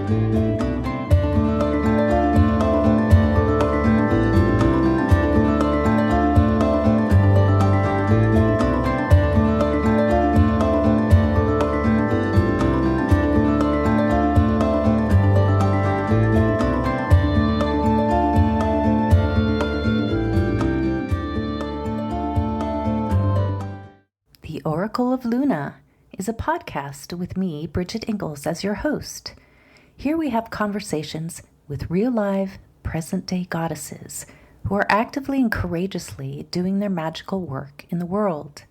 The Oracle of Luna is a podcast with me, Bridget Engels, as your host. Here we have conversations with real live, present-day goddesses who are actively and courageously doing their magical work in the world.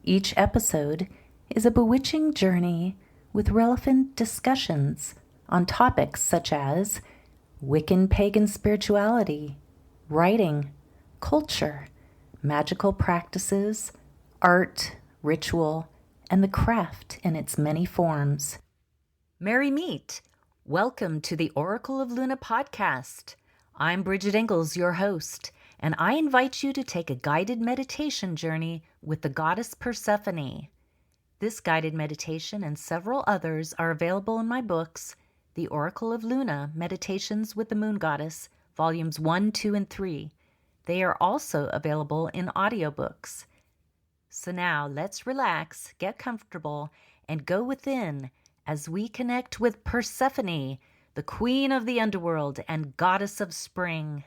Each episode is a bewitching journey with relevant discussions on topics such as Wiccan pagan spirituality, writing, culture, magical practices, art, ritual, and the craft in its many forms. Merry meet! Welcome to the Oracle of Luna podcast. I'm Bridget Engels, your host, and I invite you to take a guided meditation journey with the goddess Persephone. This guided meditation and several others are available in my books, The Oracle of Luna, Meditations with the Moon Goddess, Volumes 1, 2, and 3. They are also available in audiobooks. So now let's relax, get comfortable, and go within as we connect with Persephone, the queen of the underworld and goddess of spring.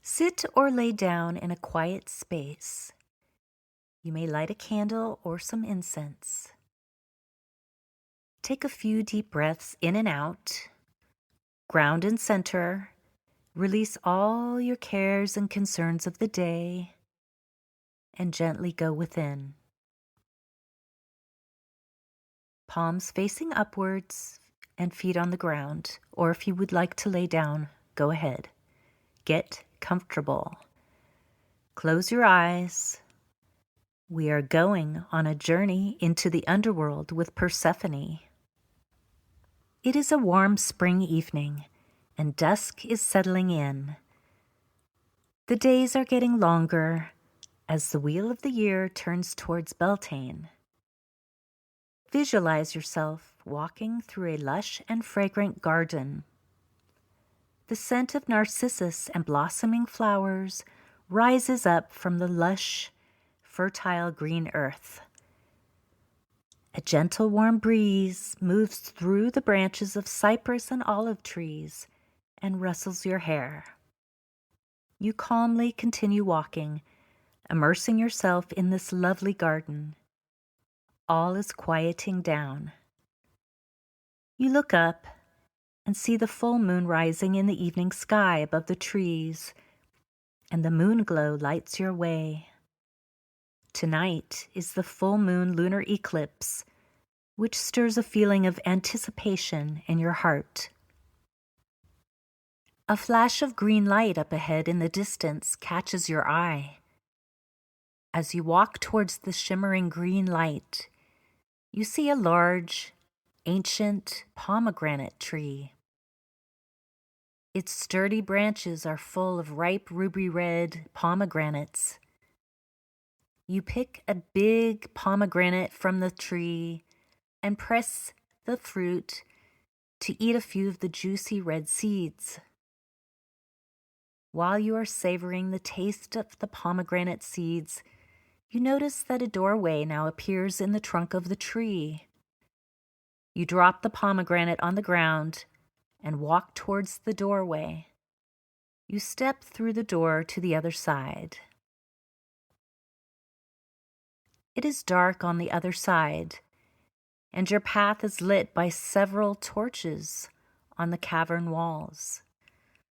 Sit or lay down in a quiet space. You may light a candle or some incense. Take a few deep breaths in and out. Ground and center. Release all your cares and concerns of the day. And gently go within. Palms facing upwards and feet on the ground, or if you would like to lay down, go ahead. Get comfortable. Close your eyes. We are going on a journey into the underworld with Persephone. It is a warm spring evening, and dusk is settling in. The days are getting longer as the wheel of the year turns towards Beltane. Visualize yourself walking through a lush and fragrant garden. The scent of narcissus and blossoming flowers rises up from the lush, fertile green earth. A gentle warm breeze moves through the branches of cypress and olive trees and rustles your hair. You calmly continue walking, immersing yourself in this lovely garden. All is quieting down. You look up and see the full moon rising in the evening sky above the trees, and the moon glow lights your way. Tonight is the full moon lunar eclipse, which stirs a feeling of anticipation in your heart. A flash of green light up ahead in the distance catches your eye. As you walk towards the shimmering green light, you see a large, ancient pomegranate tree. Its sturdy branches are full of ripe ruby red pomegranates. You pick a big pomegranate from the tree and press the fruit to eat a few of the juicy red seeds. While you are savoring the taste of the pomegranate seeds, you notice that a doorway now appears in the trunk of the tree. You drop the pomegranate on the ground and walk towards the doorway. You step through the door to the other side. It is dark on the other side, and your path is lit by several torches on the cavern walls,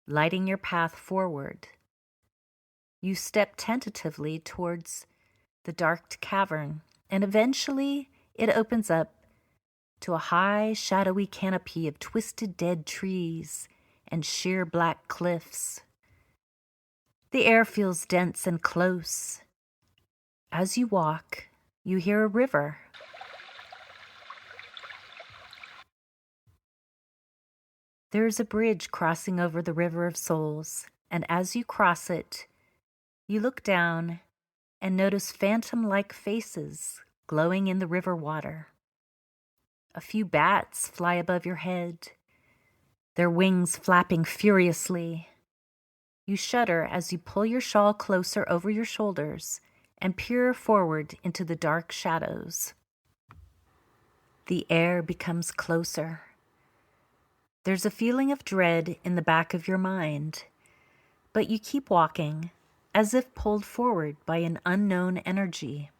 lighting your path forward. You step tentatively towards the dark cavern, and eventually it opens up to a high, shadowy canopy of twisted dead trees and sheer black cliffs. The air feels dense and close. As you walk, you hear a river. There is a bridge crossing over the River of Souls, and as you cross it, you look down and notice phantom-like faces glowing in the river water. A few bats fly above your head, their wings flapping furiously. You shudder as you pull your shawl closer over your shoulders and peer forward into the dark shadows. The air becomes closer. There's a feeling of dread in the back of your mind, but you keep walking, as if pulled forward by an unknown energy.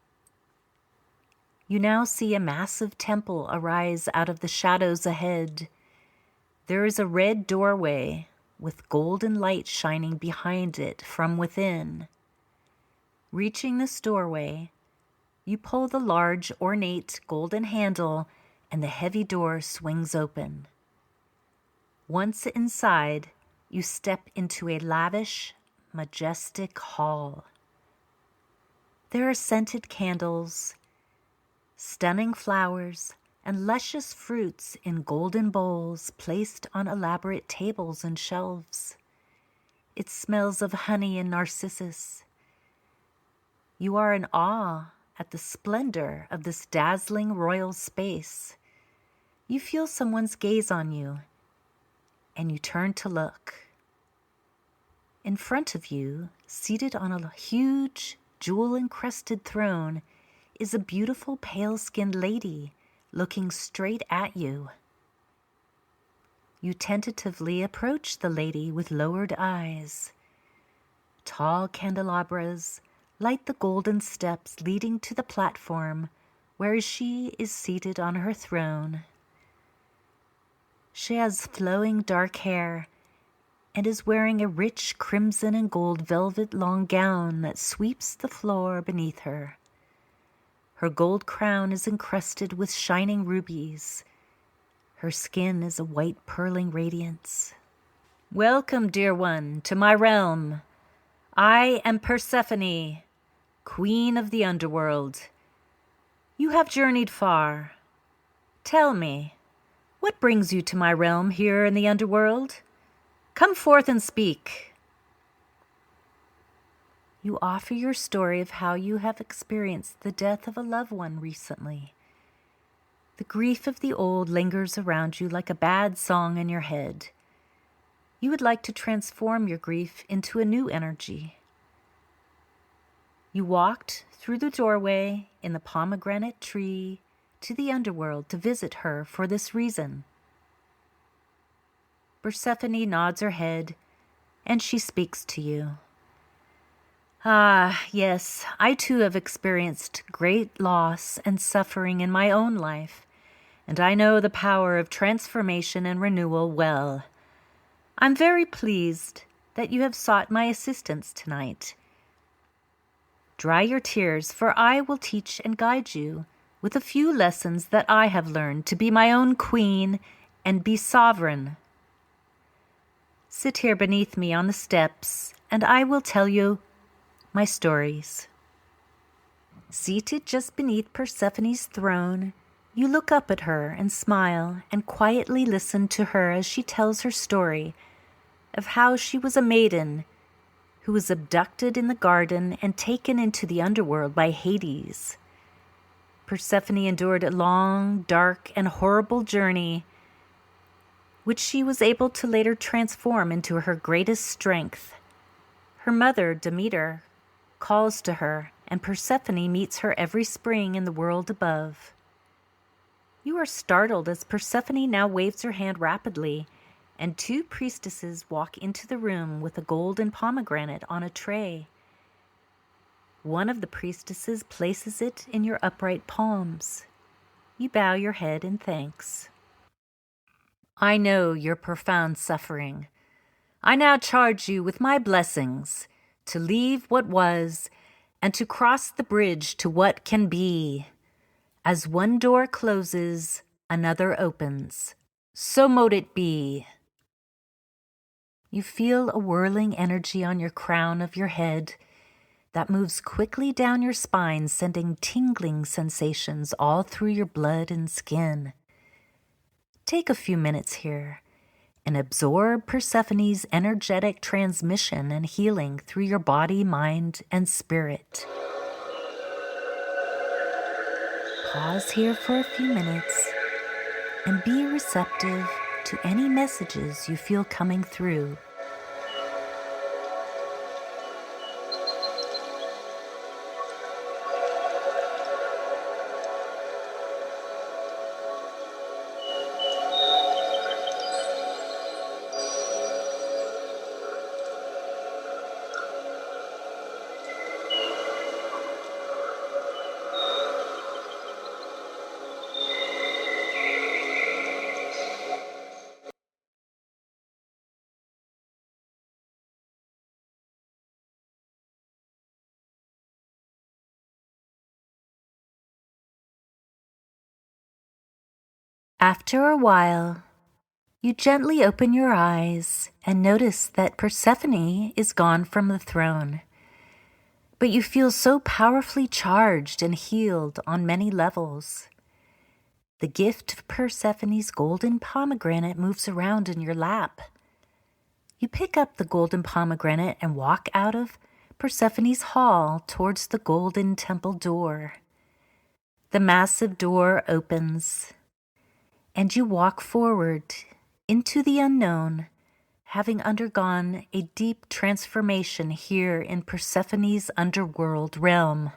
You now see a massive temple arise out of the shadows ahead. There is a red doorway with golden light shining behind it from within. Reaching this doorway, you pull the large, ornate golden handle and the heavy door swings open. Once inside, you step into a lavish, majestic hall. There are scented candles, stunning flowers, and luscious fruits in golden bowls placed on elaborate tables and shelves. It smells of honey and narcissus. You are in awe at the splendor of this dazzling royal space. You feel someone's gaze on you, and you turn to look. In front of you, seated on a huge, jewel-encrusted throne, is a beautiful pale-skinned lady looking straight at you. You tentatively approach the lady with lowered eyes. Tall candelabras light the golden steps leading to the platform where she is seated on her throne. She has flowing dark hair and is wearing a rich crimson and gold velvet long gown that sweeps the floor beneath her. Her gold crown is encrusted with shining rubies. Her skin is a white purling radiance. Welcome, dear one, to my realm. I am Persephone, queen of the Underworld. You have journeyed far. Tell me, what brings you to my realm here in the Underworld? Come forth and speak. You offer your story of how you have experienced the death of a loved one recently. The grief of the old lingers around you like a bad song in your head. You would like to transform your grief into a new energy. You walked through the doorway in the pomegranate tree to the Underworld to visit her for this reason. Persephone nods her head, and she speaks to you. Ah, yes, I too have experienced great loss and suffering in my own life, and I know the power of transformation and renewal well. I'm very pleased that you have sought my assistance tonight. Dry your tears, for I will teach and guide you with a few lessons that I have learned to be my own queen and be sovereign. Sit here beneath me on the steps, and I will tell you my stories. Seated just beneath Persephone's throne, you look up at her and smile and quietly listen to her as she tells her story of how she was a maiden who was abducted in the garden and taken into the underworld by Hades. Persephone endured a long, dark, and horrible journey, which she was able to later transform into her greatest strength. Her mother, Demeter, calls to her, and Persephone meets her every spring in the world above. You are startled as Persephone now waves her hand rapidly, and two priestesses walk into the room with a golden pomegranate on a tray. One of the priestesses places it in your upright palms. You bow your head in thanks. I know your profound suffering. I now charge you with my blessings to leave what was and to cross the bridge to what can be. As one door closes, another opens. So mote it be. You feel a whirling energy on your crown of your head that moves quickly down your spine, sending tingling sensations all through your blood and skin. Take a few minutes here and absorb Persephone's energetic transmission and healing through your body, mind, and spirit. Pause here for a few minutes and be receptive to any messages you feel coming through. After a while, you gently open your eyes and notice that Persephone is gone from the throne. But you feel so powerfully charged and healed on many levels. The gift of Persephone's golden pomegranate moves around in your lap. You pick up the golden pomegranate and walk out of Persephone's hall towards the golden temple door. The massive door opens, and you walk forward into the unknown, having undergone a deep transformation here in Persephone's underworld realm.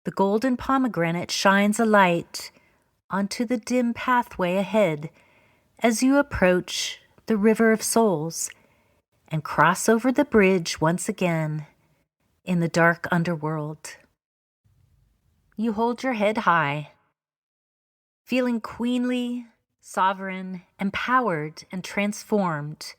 The golden pomegranate shines a light onto the dim pathway ahead as you approach the River of Souls and cross over the bridge once again in the dark underworld. You hold your head high, feeling queenly, sovereign, empowered, and transformed.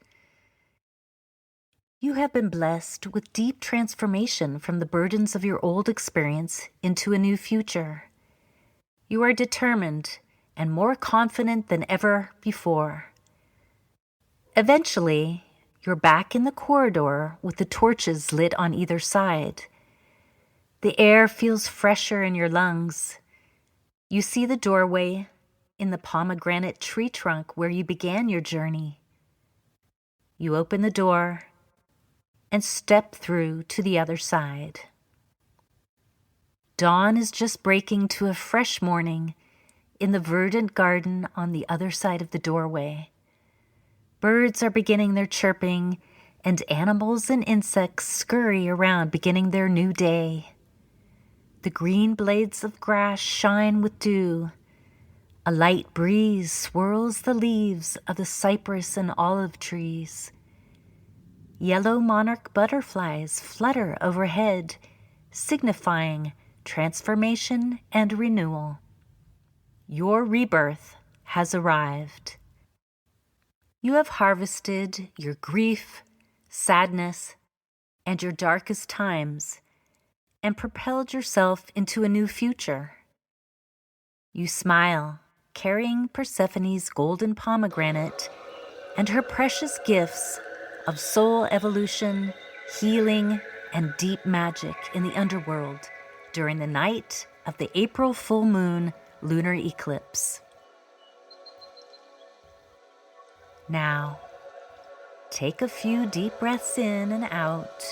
You have been blessed with deep transformation from the burdens of your old experience into a new future. You are determined and more confident than ever before. Eventually, you're back in the corridor with the torches lit on either side. The air feels fresher in your lungs. You see the doorway in the pomegranate tree trunk where you began your journey. You open the door and step through to the other side. Dawn is just breaking to a fresh morning in the verdant garden on the other side of the doorway. Birds are beginning their chirping, and animals and insects scurry around beginning their new day. The green blades of grass shine with dew. A light breeze swirls the leaves of the cypress and olive trees. Yellow monarch butterflies flutter overhead, signifying transformation and renewal. Your rebirth has arrived. You have harvested your grief, sadness, and your darkest times, and propelled yourself into a new future. You smile, carrying Persephone's golden pomegranate and her precious gifts of soul evolution, healing, and deep magic in the underworld during the night of the April full moon lunar eclipse. Now, take a few deep breaths in and out.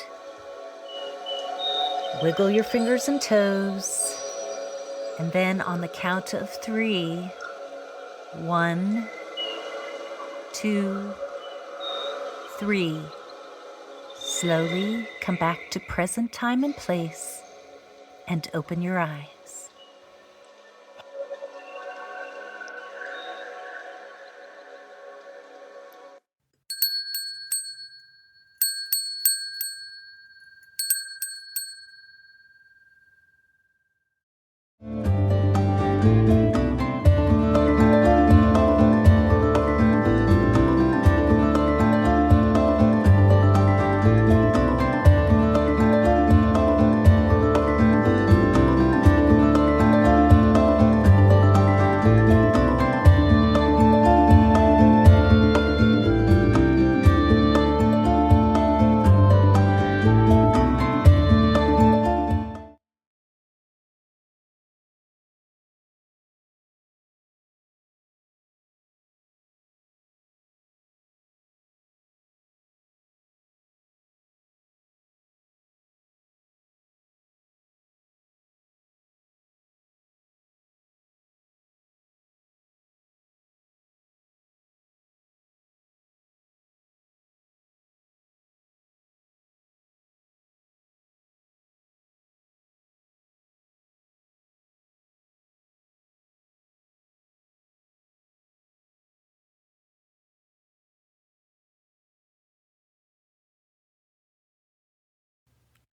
Wiggle your fingers and toes. And then on the count of 3, 1, 2, 3, slowly come back to present time and place and open your eyes.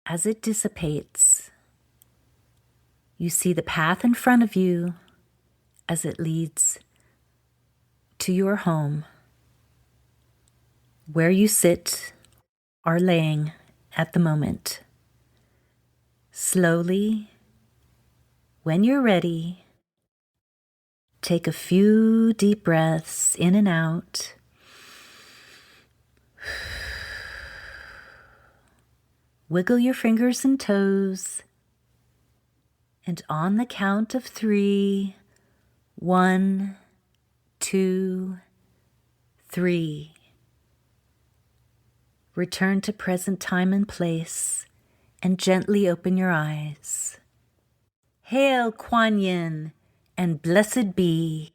As it dissipates, you see the path in front of you as it leads to your home, where you sit or laying at the moment. Slowly, when you're ready, take a few deep breaths in and out. Wiggle your fingers and toes. And on the count of 3, 1, 2, 3, return to present time and place and gently open your eyes. Hail Kuan Yin and blessed be.